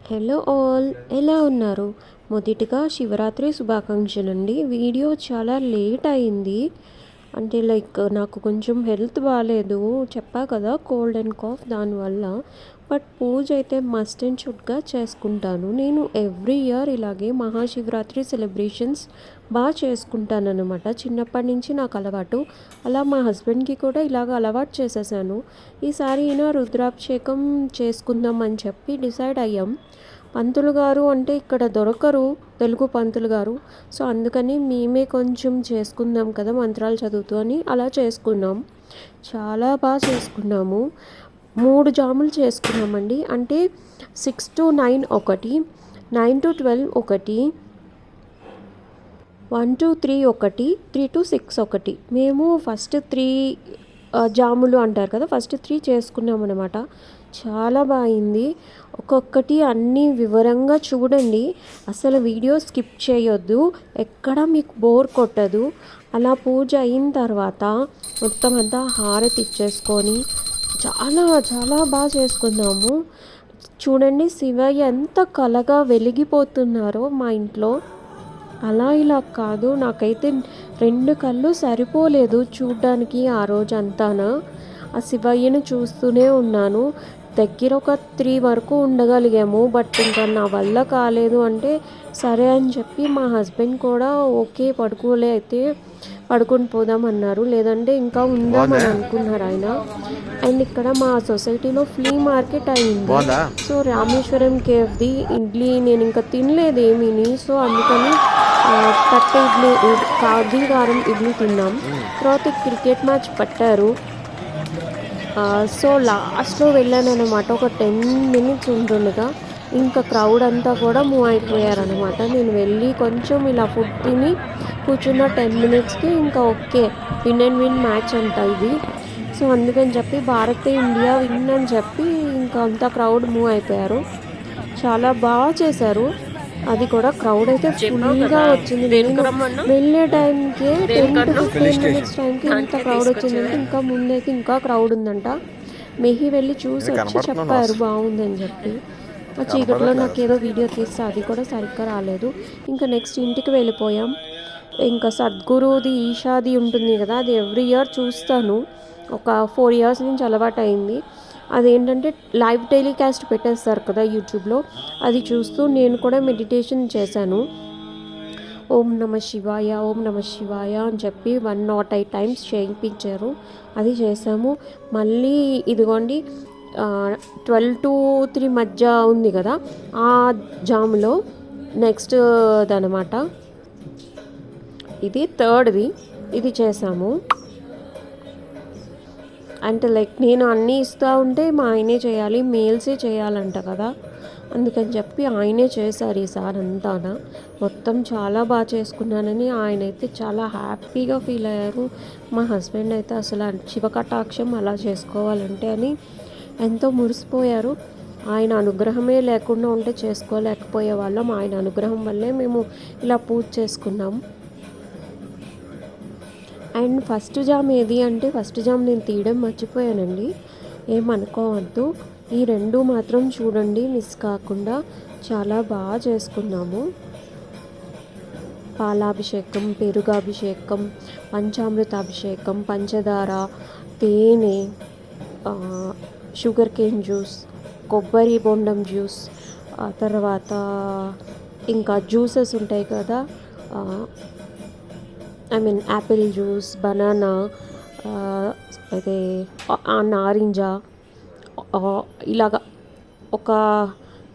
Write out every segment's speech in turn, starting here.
Hello all, ఎలా ఉన్నారు? మొదటిగా శివరాత్రి శుభాకాంక్షలండి. వీడియో చాలా లేట్ అయింది. అంటే నాకు కొంచెం హెల్త్ బాగాలేదు, చెప్పా కదా, కోల్డ్ అండ్ కాఫ్, దానివల్ల. బట్ పూజ అయితే మస్ట్ అండ్ షుడ్గా చేసుకుంటాను. నేను ఎవ్రీ ఇయర్ ఇలాగే మహాశివరాత్రి సెలబ్రేషన్స్ బాగా చేసుకుంటానన్నమాట. చిన్నప్పటి నుంచి నాకు అలవాటు. అలా మా హస్బెండ్కి కూడా ఇలాగ అలవాటు చేసేసాను. ఈసారి ఈయన రుద్రాభిషేకం చేసుకుందాం అని చెప్పి డిసైడ్ అయ్యాం. పంతులు గారు అంటే ఇక్కడ దొరకరు, తెలుగు పంతులు గారు. సో అందుకని మేమే కొంచెం చేసుకుందాం కదా మంత్రాలు చదువుతూ అని అలా చేసుకున్నాం. చాలా బాగా చేసుకున్నాము. 3 జాములు చేసుకున్నామండి. అంటే 6 to 9 ఒకటి, 9 to 12 ఒకటి, 1 to 3 ఒకటి, 3 to 6 ఒకటి. మేము ఫస్ట్ 3 జాములు అంటారు కదా, ఫస్ట్ 3 చేసుకున్నాం అనమాట. చాలా బాగుంది. ఒక్కొక్కటి అన్నీ వివరంగా చూడండి. అసలు వీడియో స్కిప్ చేయొద్దు, ఎక్కడ మీకు బోర్ కొట్టదు. అలా పూజ అయిన తర్వాత మొత్తం అంతా హారతి ఇచ్చేసుకొని చాలా చాలా బాగా చేసుకున్నాము. చూడండి శివయ్య ఎంత కళగా వెలిగిపోతున్నారో మా ఇంట్లో. అలా ఇలా కాదు, నాకైతే 2 కళ్ళు సరిపోలేదు చూడ్డానికి ఆ రోజు అంతానా. ఆ శివయ్యను చూస్తూనే ఉన్నాను. దగ్గర ఒక 3 వరకు ఉండగలిగాము. బట్ ఇంకా నా వల్ల కాలేదు అంటే సరే అని చెప్పి మా హస్బెండ్ కూడా ఓకే పడుకోలే అయితే పడుకొని పోదాం అన్నారు. లేదంటే ఇంకా ఉందామని అనుకున్నారు ఆయన. అండ్ ఇక్కడ మా సొసైటీలో ఫ్లీ మార్కెట్ అయింది. సో రామేశ్వరం కేఫ్ది ఇడ్లీ నేను ఇంకా తినలేదు ఏమీని. సో అందుకని కట్ట ఇడ్లీ, కారం ఇడ్లీ తిన్నాం. తర్వాత క్రికెట్ మ్యాచ్ పట్టారు. సో లాస్ట్లో వెళ్ళాను అనమాట. ఒక 10 minutes ఉంటుండగా ఇంకా క్రౌడ్ అంతా కూడా మూవ్ అయిపోయారనమాట. నేను వెళ్ళి కొంచెం ఇలా ఫుడ్ తిని కూర్చున్న 10 minutesకి ఇంకా okay, win and win match అంట ఇది. సో అందుకని చెప్పి భారత్ ఇండియా విన్ అని చెప్పి ఇంకా అంతా క్రౌడ్ మూవ్ అయిపోయారు. చాలా బాగా చేశారు. అది కూడా క్రౌడ్ అయితే ఫుల్గా వచ్చింది. వెళ్ళే టైంకి 10 to 15 minutes టైంకి ఇంత క్రౌడ్ వచ్చిందంటే ఇంకా ముందైతే ఇంకా క్రౌడ్ ఉందంట. మెహి వెళ్ళి చూసి వచ్చి చెప్పారు బాగుందని చెప్పి. ఆ చీకట్లో నాకు ఏదో వీడియో తీస్తే అది కూడా సరిగ్గా రాలేదు. ఇంకా నెక్స్ట్ ఇంటికి వెళ్ళిపోయాం. ఇంకా సద్గురుది ఈషాది ఉంటుంది కదా, అది ఎవ్రీ ఇయర్ చూస్తాను. ఒక 4 years నుంచి అలవాటు అయింది. అదేంటంటే లైవ్ టెలికాస్ట్ పెట్టేస్తారు కదా యూట్యూబ్లో, అది చూస్తూ నేను కూడా మెడిటేషన్ చేశాను. ఓం నమ శివాయ, ఓం నమ శివాయ అని చెప్పి 108 times చేయించారు. అది చేసాము. మళ్ళీ ఇదిగోండి 12 to 3 మధ్య ఉంది కదా, ఆ జాములో నెక్స్ట్ దనమాట. ఇది 3rd ఇది చేసాము. అంటే నేను అన్నీ ఇస్తూ ఉంటే మా ఆయనే చేయాలి, మేల్సే చేయాలంట కదా, అందుకని చెప్పి ఆయనే చేశారు ఈసారి అంతానా. మొత్తం చాలా బాగా చేసుకున్నానని ఆయన అయితే చాలా హ్యాపీగా ఫీల్ అయ్యారు. మా హస్బెండ్ అయితే అసలు శివకటాక్షం అలా చేసుకోవాలంటే అని ఎంతో మురిసిపోయారు. ఆయన అనుగ్రహమే లేకుండా ఉంటే చేసుకోలేకపోయే వాళ్ళం. ఆయన అనుగ్రహం వల్లే మేము ఇలా పూజ చేసుకున్నాం. అండ్ ఫస్ట్ జామ్ ఏది అంటే, ఫస్ట్ జామ్ నేను తీయడం మర్చిపోయానండి, ఏమనుకోవద్దు. ఈ 2 మాత్రం చూడండి మిస్ కాకుండా. చాలా బాగా చేసుకున్నాము. పాలాభిషేకం, పెరుగాభిషేకం, పంచామృతాభిషేకం, పంచదార, తేనె, షుగర్ కేన్ జ్యూస్, కొబ్బరి బొండం జ్యూస్, ఆ తర్వాత ఇంకా జ్యూసెస్ ఉంటాయి కదా, యాపిల్ జ్యూస్, బనానా, అయితే నారింజ, ఇలాగా ఒక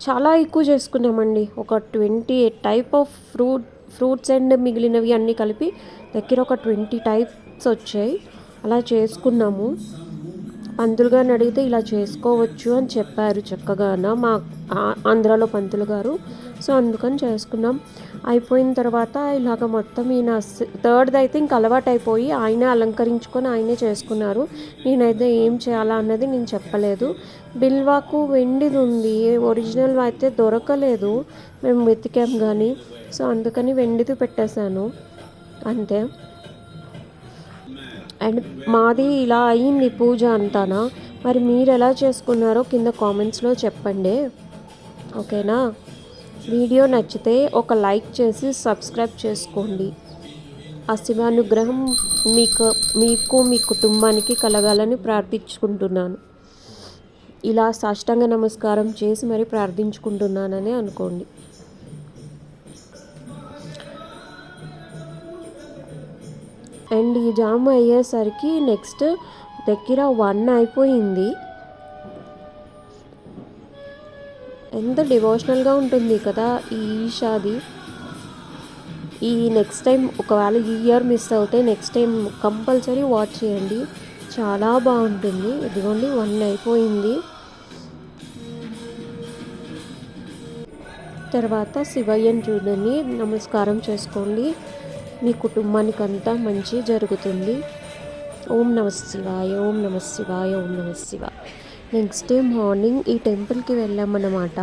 చాలా ఎక్కువ చేసుకున్నామండి. ఒక 28 type ఆఫ్ ఫ్రూట్స్ అండ్ మిగిలినవి అన్నీ కలిపి దగ్గర ఒక 20 types వచ్చాయి. అలా చేసుకున్నాము. పంతులు గారిని అడిగితే ఇలా చేసుకోవచ్చు అని చెప్పారు చక్కగాన, మా ఆంధ్రాలో పంతులు గారు. సో అందుకని చేసుకున్నాం. అయిపోయిన తర్వాత ఇలాగ మొత్తం ఈయన 3rd అయితే ఇంక అలవాటు అయిపోయి ఆయనే అలంకరించుకొని ఆయనే చేసుకున్నారు. నేనైతే ఏం చేయాలా అన్నది నేను చెప్పలేదు. బిల్వాకు వెండిది ఉంది, ఒరిజినల్ అయితే దొరకలేదు, మేము వెతికాం కానీ. సో అందుకని వెండిది పెట్టేశాను అంతే. అండ్ మాది ఇలా అయ్యింది పూజ అంతానా. మరి మీరు ఎలా చేసుకున్నారో కింద కామెంట్స్లో చెప్పండి. ఓకేనా? వీడియో నచ్చితే ఒక లైక్ చేసి సబ్స్క్రైబ్ చేసుకోండి. ఆ శివానుగ్రహం మీకు మీకు మీ కుటుంబానికి కలగాలని ప్రార్థించుకుంటున్నాను. ఇలా సాష్టాంగ నమస్కారం చేసి మరి ప్రార్థించుకుంటున్నానని అనుకోండి. అండ్ ఈ జాము అయ్యేసరికి నెక్స్ట్ దగ్గర 1 అయిపోయింది. ఎంత డివోషనల్గా ఉంటుంది కదా ఈ ఈషాది. ఈ నెక్స్ట్ టైం ఒకవేళ ఈ ఇయర్ మిస్ అవుతే నెక్స్ట్ టైం కంపల్సరీ వాచ్ చేయండి, చాలా బాగుంటుంది. ఇదిగోండి 1 అయిపోయింది. తర్వాత శివయ్యని చూడండి, నమస్కారం చేసుకోండి. మీ కుటుంబానికి అంతా మంచి జరుగుతుంది. ఓం నమః శివాయ, ఓం నమః శివాయ, ఓం నమః శివాయ. నెక్స్ట్ డే మార్నింగ్ ఈ టెంపుల్కి వెళ్ళామన్నమాట.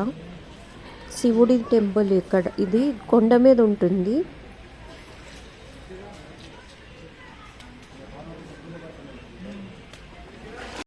శివుడి టెంపుల్ ఇక్కడ, ఇది కొండ మీద ఉంటుంది.